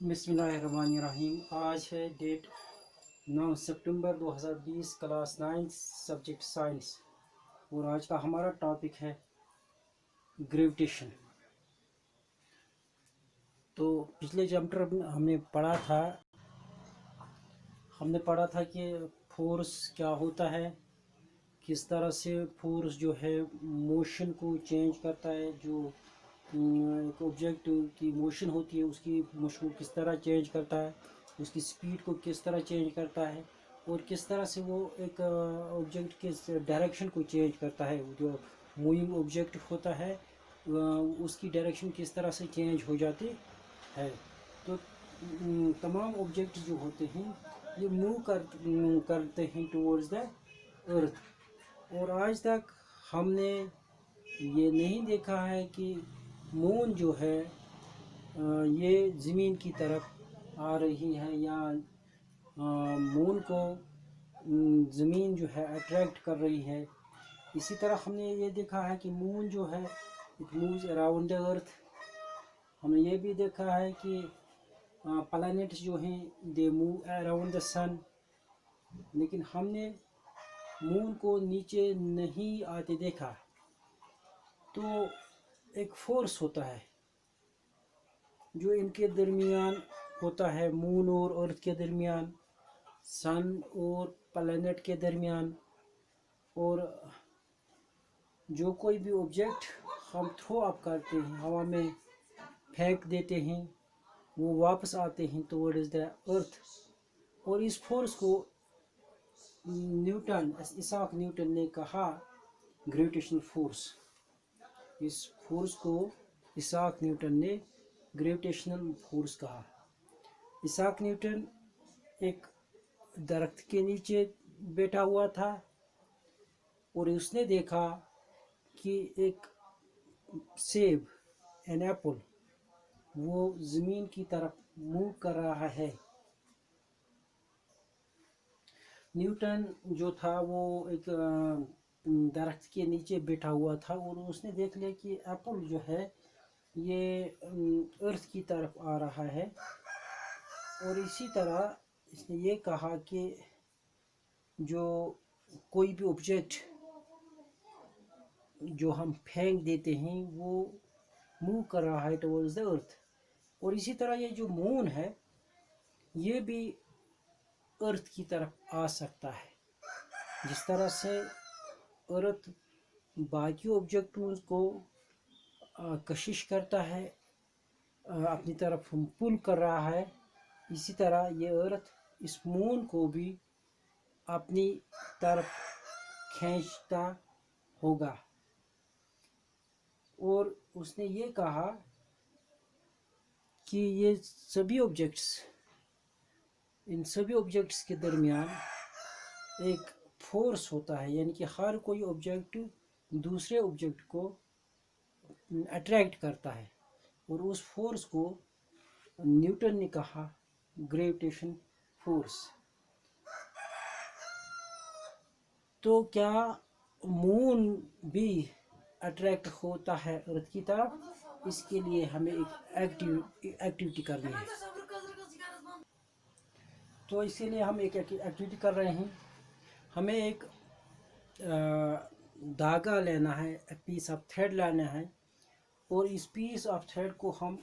बिस्मिल्लाहिर्रहमानिर्रहीम। आज है डेट 9 सितंबर 2020, क्लास 9 सब्जेक्ट साइंस। और आज का हमारा टॉपिक है ग्रेविटेशन। तो पिछले चैप्टर में हमने पढ़ा था कि फोर्स क्या होता है, किस तरह से फोर्स जो है मोशन को चेंज करता है। जो एक ऑब्जेक्ट की मोशन होती है उसकी मोशन को किस तरह चेंज करता है, उसकी स्पीड को किस तरह चेंज करता है, और किस तरह से वो एक ऑब्जेक्ट के डायरेक्शन को चेंज करता है। जो मूविंग ऑब्जेक्ट होता है उसकी डायरेक्शन किस तरह से चेंज हो जाती है। तो तमाम ऑब्जेक्ट जो होते हैं ये करते हैं टुवर्ड्स द अर्थ। और आज तक हमने ये नहीं देखा है कि मून जो है ये ज़मीन की तरफ आ रही है या मून को ज़मीन जो है अट्रैक्ट कर रही है। इसी तरह हमने ये देखा है कि मून जो है इट मूव्स अराउंड द अर्थ। हमने ये भी देखा है कि प्लैनेट्स जो हैं दे मूव अराउंड द सन। लेकिन हमने मून को नीचे नहीं आते देखा। तो एक फोर्स होता है जो इनके दरमियान होता है, मून और अर्थ के दरमियान, सन और प्लैनेट के दरमियान। और जो कोई भी ऑब्जेक्ट हम थ्रो अप करते हैं, हवा में फेंक देते हैं, वो वापस आते हैं टुवर्ड्स द अर्थ। और इस फोर्स को इसाक न्यूटन ने कहा ग्रेविटेशनल फोर्स। इस फोर्स को इसाक न्यूटन ने ग्रेविटेशनल फोर्स कहा। इसाक न्यूटन एक दरख्त के नीचे बैठा हुआ था और उसने देखा कि एक सेब, एन एप्पल, वो ज़मीन की तरफ मूव कर रहा है। न्यूटन जो था वो एक दरख्त के नीचे बैठा हुआ था और उसने देख लिया कि एप्पल जो है ये अर्थ की तरफ आ रहा है। और इसी तरह इसने ये कहा कि जो कोई भी ऑब्जेक्ट जो हम फेंक देते हैं वो मूव कर रहा है टुवर्ड्स द अर्थ। और इसी तरह ये जो मून है ये भी अर्थ की तरफ आ सकता है। जिस तरह से अर्थ बाकी ऑब्जेक्टों को कशिश करता है, अपनी तरफ पुल कर रहा है, इसी तरह ये अर्थ इस मून को भी अपनी तरफ खींचता होगा। और उसने ये कहा कि ये सभी ऑब्जेक्ट्स, इन सभी ऑब्जेक्ट्स के दरमियान एक फोर्स होता है, यानी कि हर कोई ऑब्जेक्ट दूसरे ऑब्जेक्ट को अट्रैक्ट करता है। और उस फोर्स को न्यूटन ने कहा ग्रेविटेशन फोर्स। तो क्या मून भी अट्रैक्ट होता है अर्थ की तरफ? इसके लिए हमें एक एक्टिविटी करनी है। तो इसीलिए हम एक एक्टिविटी कर रहे हैं। हमें एक धागा लेना है, एक पीस ऑफ थ्रेड लेना है। और इस पीस ऑफ थ्रेड को हम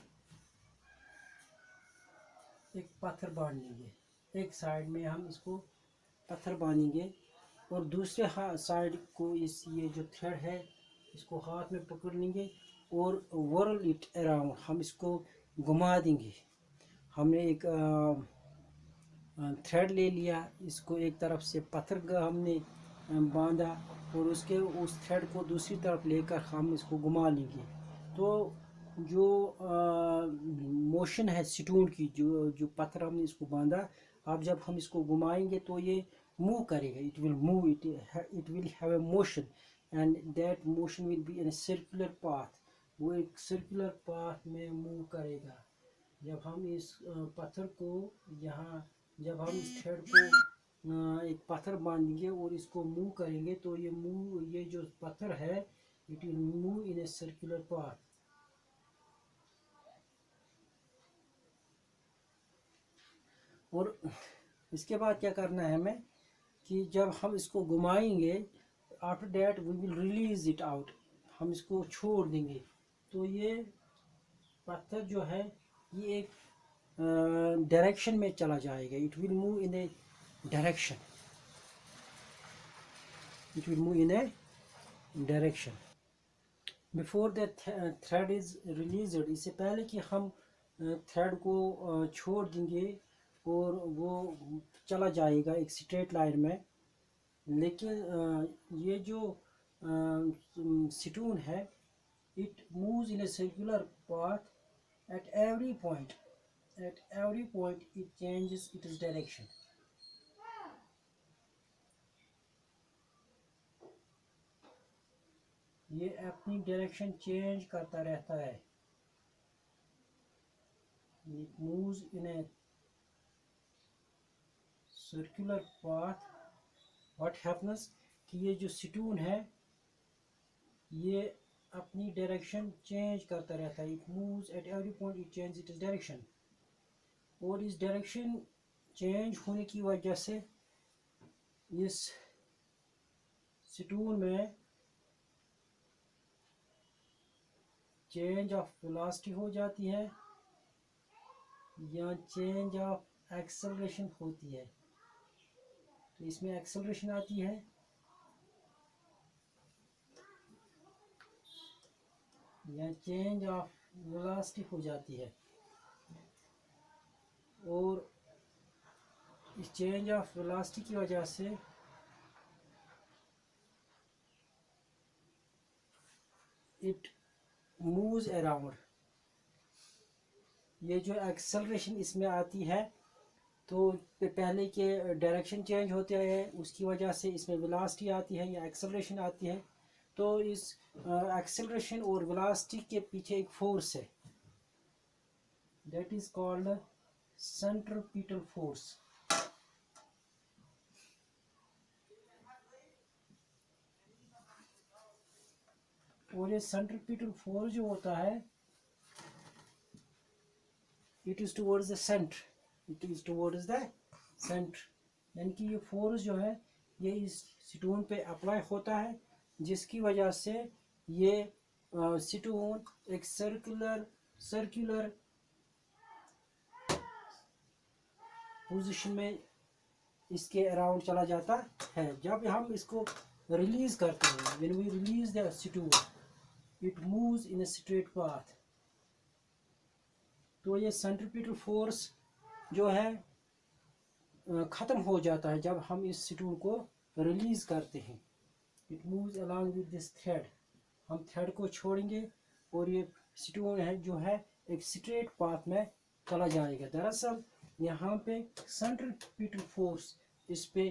एक पत्थर बांधेंगे। एक साइड में हम इसको पत्थर बांधेंगे और दूसरे साइड को ये जो थ्रेड है इसको हाथ में पकड़ लेंगे और व्हर्ल इट अराउंड, हम इसको घुमा देंगे। हमने एक थ्रेड ले लिया, इसको एक तरफ से पत्थर हमने बांधा और उस थ्रेड को दूसरी तरफ लेकर हम इसको घुमा लेंगे। तो जो मोशन है स्टोन की, जो पत्थर हमने इसको बांधा, अब जब हम इसको घुमाएंगे तो ये मूव करेगा। It will move, it will have a motion and that motion will be in a circular path. वो एक सर्कुलर पाथ में मूव करेगा। जब हम इस पत्थर को जब हम इस थ्रेड को एक पत्थर बांधेंगे और इसको मूव करेंगे तो ये जो पत्थर है it will move in a circular path. और इसके बाद क्या करना है हमें कि जब हम इसको घुमाएंगे, after that we will release it out, हम इसको छोड़ देंगे, तो ये पत्थर जो है ये एक डायरेक्शन में चला जाएगा, it will move in A direction, it will move in A direction before the thread is released, इससे पहले कि हम थ्रेड को छोड़ देंगे और वो चला जाएगा एक स्ट्रेट लाइन में, लेकिन ये जो स्टोन है it moves in a circular path at every point, it changes its direction. ये अपनी डायरेक्शन चेंज करता रहता है, it moves in a circular path. what happens कि ये जो स्टोन है ये अपनी डायरेक्शन चेंज करता रहता है, it moves at every point, it changes its direction. और इस डायरेक्शन चेंज होने की वजह से इस स्टोन में चेंज ऑफ वेलोसिटी हो जाती है या चेंज ऑफ एक्सेलरेशन होती है, तो इसमें एक्सेलरेशन आती है या चेंज ऑफ वेलोसिटी हो जाती है, और इस चेंज ऑफ वेलोसिटी की वजह से इट मूव्स अराउंड, ये जो एक्सेलरेशन इसमें आती है तो पहले के डायरेक्शन चेंज होते हैं, उसकी वजह से इसमें वेलोसिटी आती है या एक्सेलरेशन आती है, तो इस एक्सेलरेशन और वेलोसिटी के पीछे एक फोर्स है, that is called centripetal force. और ये सेंट्रीपिटल फोर्स जो होता है it is towards the centre, it is towards the centre, यानी कि ये फोर्स जो है ये इस स्टोन पे अप्लाई होता है, जिसकी वजह से ये स्टोन एक सर्कुलर पोजीशन में इसके अराउंड चला जाता है। जब हम इसको रिलीज करते हैं, when we release the stone it moves in a straight path, तो ये सेंट्रीपिटल फोर्स जो है ख़त्म हो जाता है जब हम इस स्टोन को रिलीज करते हैं। It moves along with this thread, हम थ्रेड को छोड़ेंगे और ये स्टोन है जो है एक स्ट्रेट पाथ में चला जाएगा। दरअसल यहाँ पे सेंट्रीपिटल फोर्स इस पे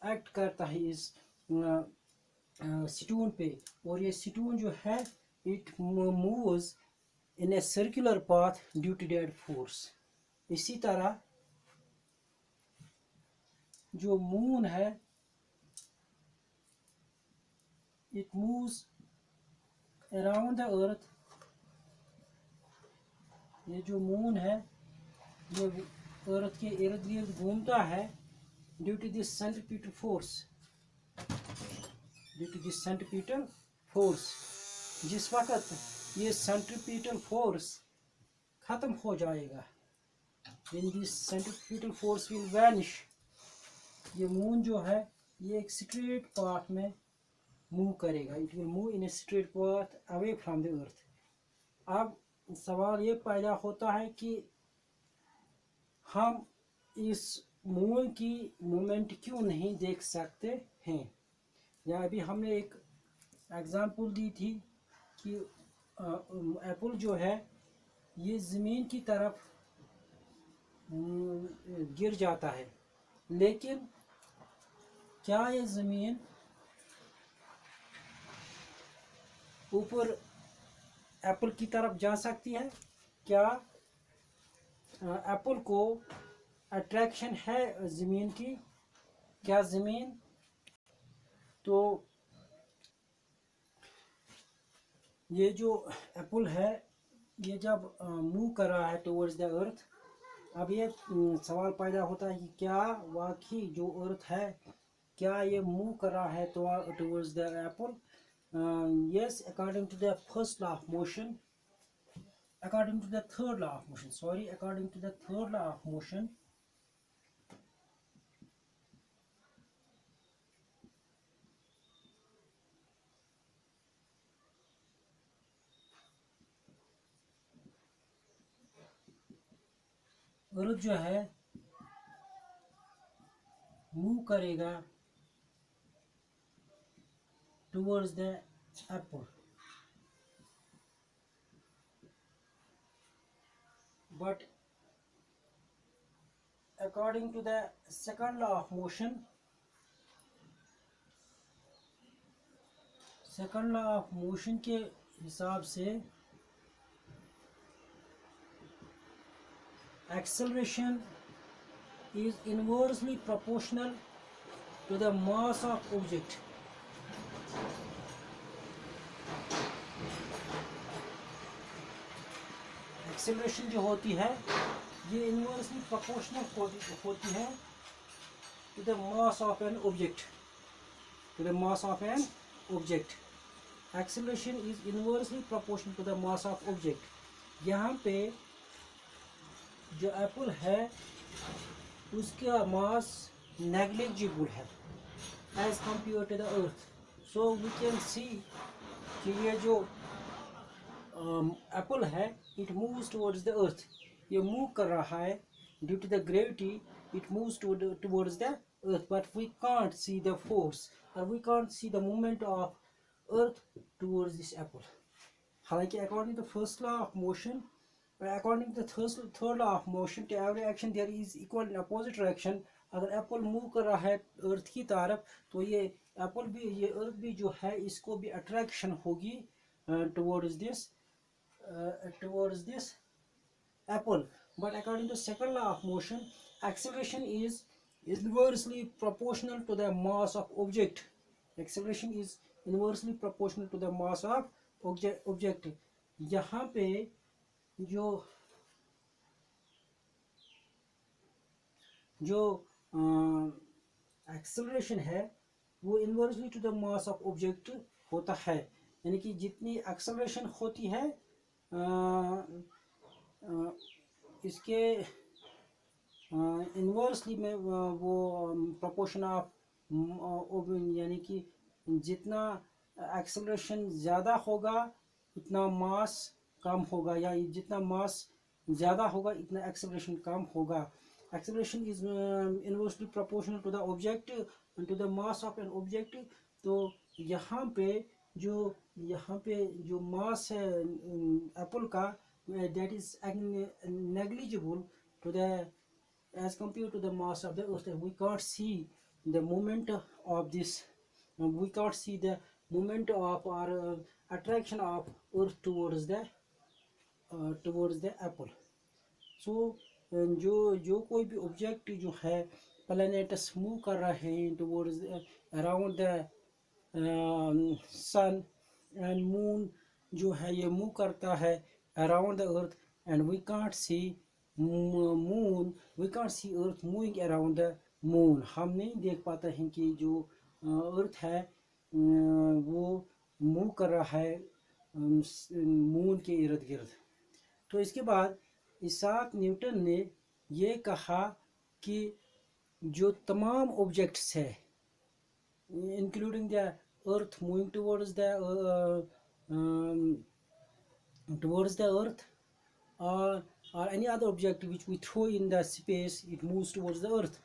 एक्ट करता है इस स्टोन पे, और ये स्टोन जो है it moves in a circular path due to that force. इसी तरह जो मून है it moves around the earth, ये जो मून है ये अर्थ के इर्द गिर्द घूमता है due to this centripetal force, due to this centripetal force. जिस वक्त ये सेंट्रीपिटल फोर्स खत्म हो जाएगा, when this centripetal force will vanish, ये मून जो है ये एक स्ट्रेट पाथ में मूव करेगा, it will move in a straight path away from the earth. अब सवाल ये पैदा होता है कि हम इस मून की मूवमेंट क्यों नहीं देख सकते हैं, या अभी हमने एक एग्जांपल दी थी कि एप्पल जो है ये ज़मीन की तरफ गिर जाता है, लेकिन क्या ये ज़मीन ऊपर एप्पल की तरफ जा सकती है? क्या एप्पल को अट्रैक्शन है ज़मीन की? क्या ज़मीन तो ये जो एप्पल है ये जब मूव कर रहा है टुवर्ड्स द अर्थ, अब ये सवाल पैदा होता है कि क्या वाकई जो अर्थ है क्या ये मूव कर रहा है towards the Apple? Yes, according to the first law of motion, according to the third law of motion, sorry, according to the third law of motion, अर्थ जो है मूव करेगा towards the Apple, but according to the second law of motion, second law of motion के हिसाब से acceleration is inversely proportional to the mass of object. Acceleration जो होती है ये inversely proportional होती है to the mass of an object. To the mass of an object. Acceleration is inversely proportional to the mass of object. यहाँ पे जो apple है उसका मास नेग्लिजिबल है as compare to the earth. So we can see कि ये जो apple है it moves towards the earth. ये मूव कर रहा है due to the gravity. It moves towards the earth, but we can't see the force और we can't see the movement of earth towards this apple. हालांकि according to first law of motion, according to the third law of motion, to every action there is equal and opposite reaction. अगर Apple move कर रहा है अर्थ की तरफ तो ये Apple भी, ये अर्थ भी जो है इसको भी अट्रैक्शन होगी towards this apple. But according to second law of motion, acceleration is inversely proportional to the mass of object. Acceleration is inversely proportional to the mass of object. यहाँ पे जो एक्सेलरेशन है वो inversely to the mass of object होता है. यानी कि जितनी एक्सेलरेशन होती है इसके इन्वर्सली में वो प्रोपोर्शन ऑफ, यानी कि जितना एक्सेलरेशन ज़्यादा होगा उतना मास कम होगा, या जितना मास ज़्यादा होगा इतना एक्सेलरेशन कम होगा. Acceleration is inversely proportional to the object and to the mass of an object. तो यहाँ पे जो मास है एप्पल का, that is negligible to the as compare to the mass of the earth. We can't see the movement of this, we can't see the movement of और attraction of earth towards the apple. So जो कोई भी object जो है planets move कर रहे हैं towards around the sun and moon जो है ये मूव करता है around the earth, and we can't see moon, we can't see earth moving around the moon. हम नहीं देख पाते हैं कि जो अर्थ है वो मूव कर रहा है मून के इर्द गिर्द. तो इसके बाद इसाक न्यूटन ने ये कहा कि जो तमाम ऑब्जेक्ट्स है including the earth moving towards the earth or any other object which we throw in the space, it moves towards the earth.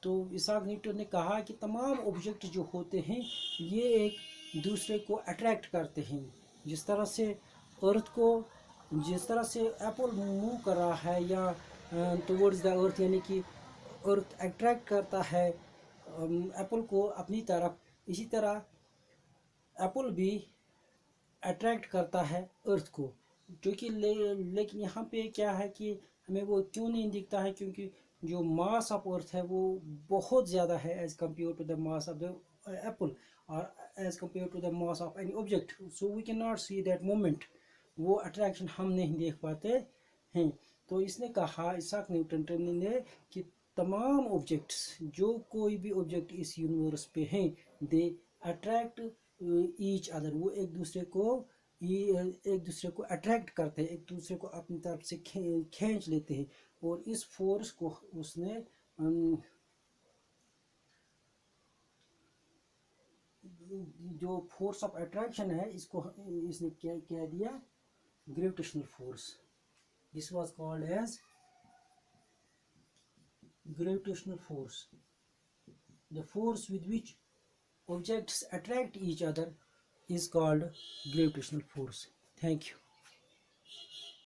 तो इसाक न्यूटन ने कहा कि तमाम ऑब्जेक्ट जो होते हैं ये एक दूसरे को अट्रैक्ट करते हैं. जिस तरह से अर्थ को, जिस तरह से एप्पल मूव कर रहा है या टुवर्ड्स द अर्थ, यानी कि अर्थ अट्रैक्ट करता है एप्पल को अपनी तरफ, इसी तरह एप्पल भी अट्रैक्ट करता है अर्थ को. क्योंकि लेकिन यहाँ पे क्या है कि हमें वो क्यों नहीं दिखता है, क्योंकि जो मास ऑफ अर्थ है वो बहुत ज़्यादा है as compare to the mass of the apple और as compare to the mass of any object. So we can not see that moment, वो अट्रैक्शन हम नहीं देख पाते हैं. तो इसने कहा, इसाक न्यूटन ने, कि तमाम ऑब्जेक्ट्स, जो कोई भी ऑब्जेक्ट इस यूनिवर्स पे हैं, दे अट्रैक्ट ईच अदर, वो एक दूसरे को अट्रैक्ट करते हैं, एक दूसरे को अपनी तरफ से खींच लेते हैं। और इस फोर्स को उसने जो फोर्स ऑफ अट्रैक्शन है, इसने क्या दिया, gravitational force. This was called as gravitational force. The force with which objects attract each other is called gravitational force. Thank you.